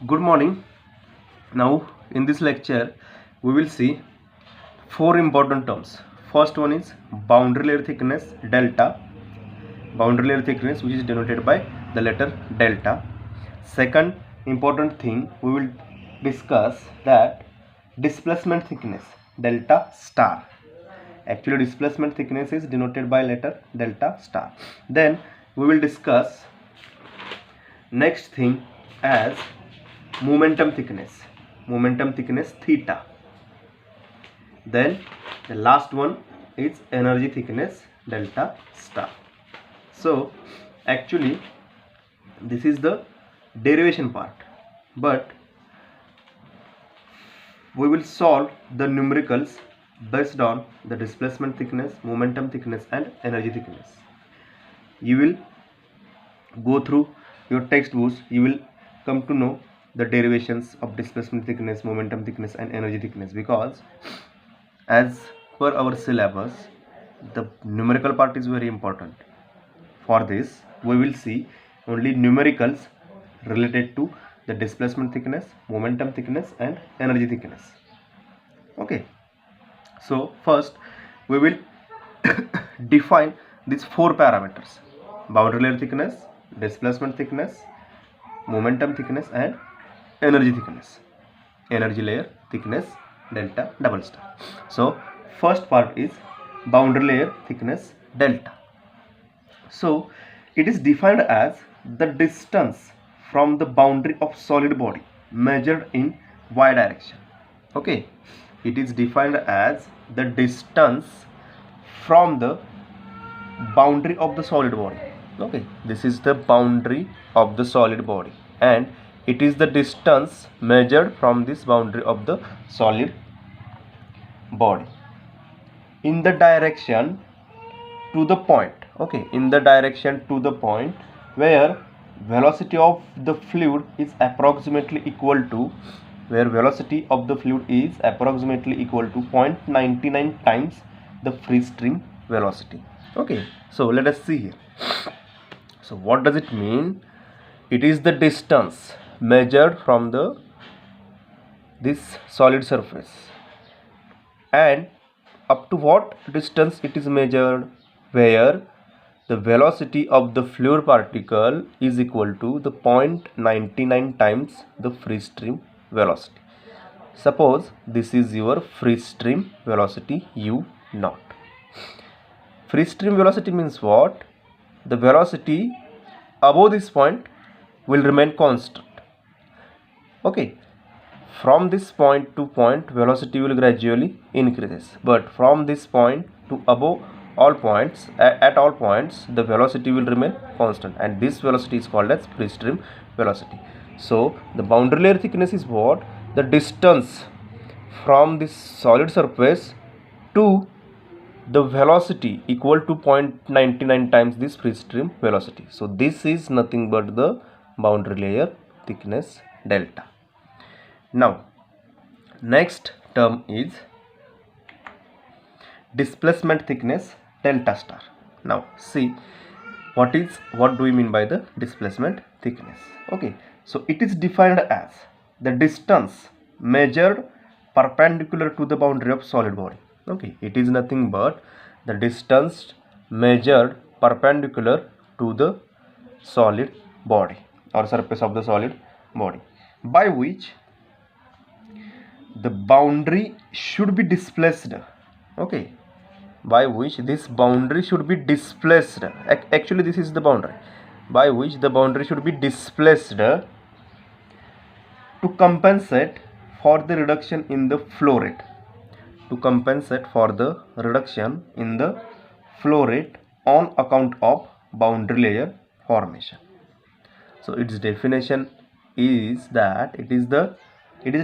Good morning. Now, in this lecture, we will see four important terms. First one is boundary layer thickness delta, boundary layer thickness which is denoted by the letter delta. Second important thing we will discuss that displacement thickness delta star. Actually, displacement thickness is denoted by letter delta star. Then we will discuss next thing as momentum thickness theta. Then the last one is energy thickness delta star. So actually this is the derivation part, but we will solve the numericals based on the displacement thickness, momentum thickness and energy thickness. You will go through your textbooks, you will come to know the derivations of displacement thickness, momentum thickness and energy thickness, because as per our syllabus the numerical part is very important. For this we will see only numericals related to the displacement thickness, momentum thickness and energy thickness. Okay, so first we will define these four parameters: boundary layer thickness, displacement thickness, momentum thickness and energy thickness, energy layer thickness delta double star. So first part is boundary layer thickness delta. So it is defined as the distance from the boundary of solid body measured in y direction. Okay, it is defined as the distance from the boundary of the solid body. Okay, this is the boundary of the solid body and it is the distance measured from this boundary of the solid body in the direction to the point. Okay, in the direction to the point where velocity of the fluid is approximately equal to 0.99 times the free stream velocity. Okay, so let us see here. So what does it mean? It is the distance measured from this solid surface, and up to what distance it is measured, where the velocity of the fluid particle is equal to the 0.99 times the free stream velocity. Suppose this is your free stream velocity u naught. Free stream velocity means what? The velocity above this point will remain constant. Okay, from this point to point velocity will gradually increases, but from this point to above all points, at all points the velocity will remain constant, and this velocity is called as free stream velocity. So the boundary layer thickness is what? The distance from this solid surface to the velocity equal to 0.99 times this free stream velocity. So this is nothing but the boundary layer thickness delta. Now next term is displacement thickness delta star. Now see what do we mean by the displacement thickness. Okay, so it is defined as the distance measured perpendicular to the boundary of solid body. Okay, it is nothing but the distance measured perpendicular to the solid body or surface of the solid body, by which the boundary should be displaced. Okay, by which this boundary should be displaced. Actually this is the boundary by which the boundary should be displaced to compensate for the reduction in the flow rate, on account of boundary layer formation. So its definition is that it is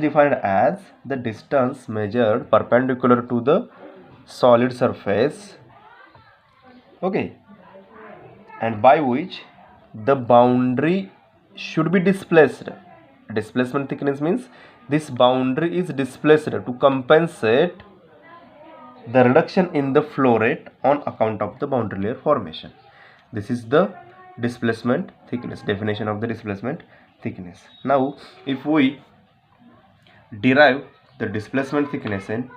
defined as the distance measured perpendicular to the solid surface, okay, and by which the boundary should be displaced. Displacement thickness means this boundary is displaced to compensate the reduction in the flow rate on account of the boundary layer formation. This is the displacement thickness, definition of the displacement thickness. Now if we derive the displacement thickness, and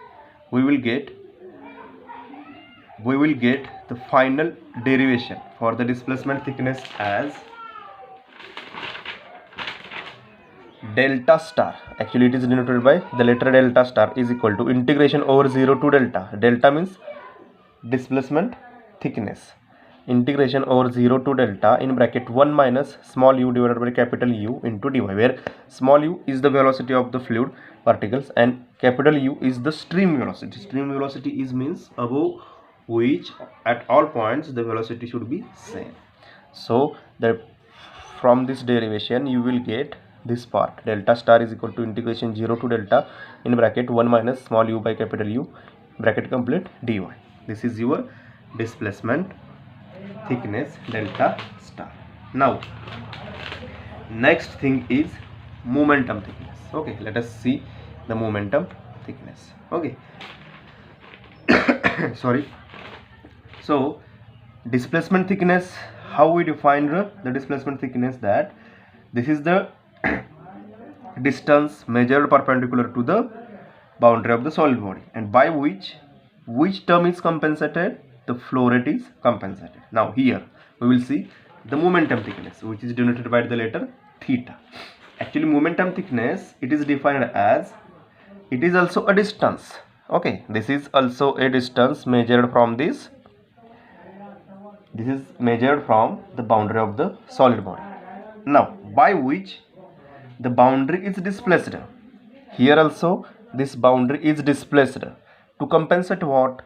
we will get the final derivation for the displacement thickness as delta star. Actually it is denoted by the letter delta star is equal to integration over 0 to delta. Delta means displacement thickness, integration over 0 to delta in bracket 1 minus small u divided by capital U into dy, where small u is the velocity of the fluid particles and capital U is the stream velocity. Stream velocity is means above which at all points the velocity should be same. So that from this derivation you will get this part, delta star is equal to integration 0 to delta in bracket 1 minus small u by capital U bracket complete dy. This is your displacement thickness delta star. Now next thing is momentum thickness. Okay, let us see the momentum thickness. Okay. Sorry. So displacement thickness, how we define the displacement thickness, that this is the distance measured perpendicular to the boundary of the solid body, and by which term is compensated, the flow rate is compensated. Now here we will see the momentum thickness, which is denoted by the letter theta. Actually momentum thickness, it is defined as, it is also a distance. Okay, this is also a distance measured from this is measured from the boundary of the solid body. Now by which the boundary is displaced. Here also this boundary is displaced. To compensate what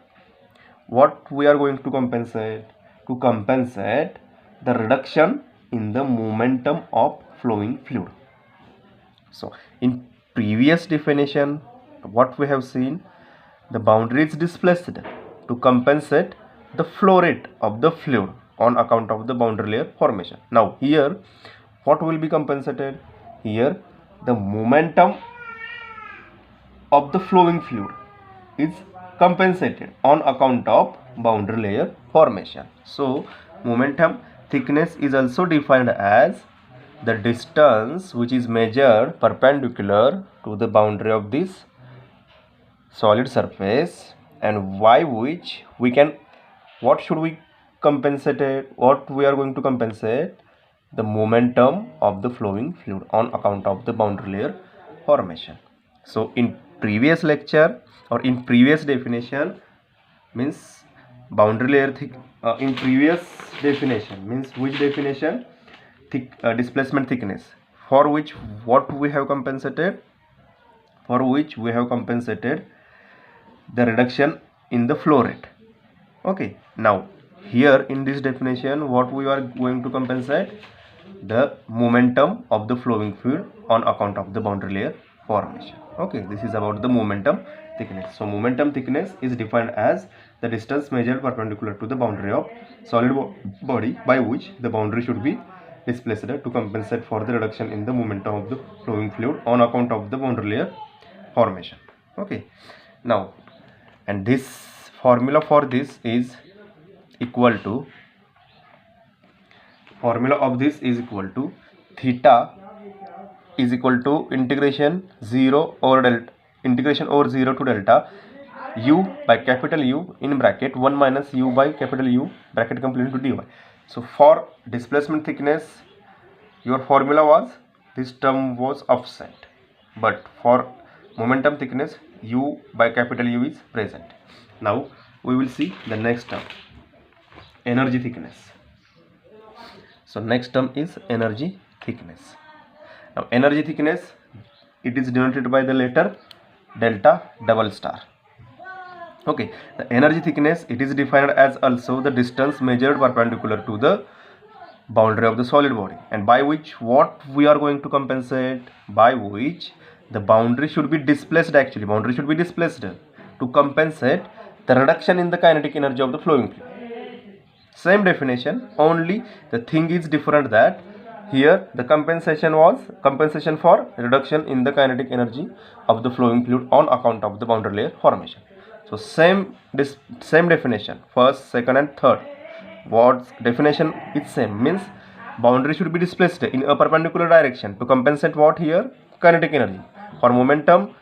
we are going to compensate? To compensate the reduction in the momentum of flowing fluid. So in previous definition, what we have seen, the boundary is displaced to compensate the flow rate of the fluid on account of the boundary layer formation. Now here what will be compensated? Here the momentum of the flowing fluid is compensated on account of boundary layer formation. So momentum thickness is also defined as the distance which is measured perpendicular to the boundary of this solid surface, and by which we can, what should we compensate? What we are going to compensate? The momentum of the flowing fluid on account of the boundary layer formation. So in previous lecture or in previous definition means boundary layer in previous definition means which definition? Displacement thickness, for which what we have compensated? For which we have compensated the reduction in the flow rate. Okay, now here in this definition what we are going to compensate? The momentum of the flowing fluid on account of the boundary layer formation. Okay, this is about the momentum thickness. So momentum thickness is defined as the distance measured perpendicular to the boundary of solid body, by which the boundary should be displaced to compensate for the reduction in the momentum of the flowing fluid on account of the boundary layer formation. Okay, now and this formula for this is equal to, formula of this is equal to theta is equal to integration 0 over delta, integration over 0 to delta u by capital U in bracket 1 minus u by capital U bracket complete into dy. So for displacement thickness your formula was, this term was offset, but for momentum thickness u by capital U is present. Now we will see the next term, energy thickness. So next term is energy thickness. Now energy thickness, it is denoted by the letter delta double star. Okay, the energy thickness, it is defined as also the distance measured perpendicular to the boundary of the solid body, and by which what we are going to compensate? By which the boundary should be displaced. Actually boundary should be displaced to compensate the reduction in the kinetic energy of the flowing fluid. Same definition, only the thing is different, that here the compensation was compensation for reduction in the kinetic energy of the flowing fluid on account of the boundary layer formation. So same definition, first, second and third, what definition is same, means boundary should be displaced in a perpendicular direction to compensate what here? Kinetic energy. For momentum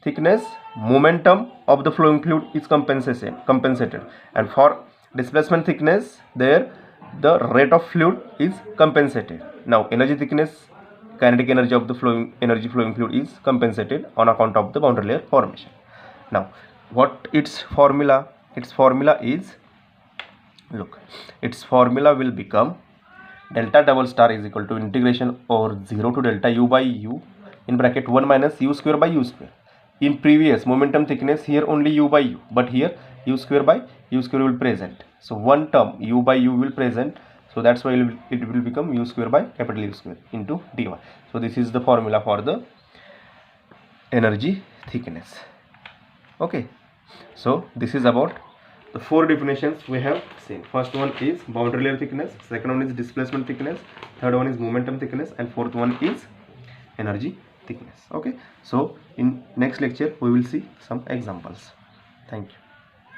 thickness, momentum of the flowing fluid is compensated, and for displacement thickness, there the rate of fluid is compensated. Now energy thickness, kinetic energy of the flowing fluid is compensated on account of the boundary layer formation. Now what its formula? Its formula is, look, its formula will become delta double star is equal to integration over 0 to delta u by u in bracket 1 minus u square by u square. In previous momentum thickness, here only u by u, but here u square by u square will present. So one term u by u will present, so that's why it will become u square by capital U square into dy. So this is the formula for the energy thickness. Okay, so this is about the 4 definitions we have seen. First one is boundary layer thickness, second one is displacement thickness, third one is momentum thickness, and fourth one is energy thickness. Okay, so in next lecture we will see some examples. Thank you.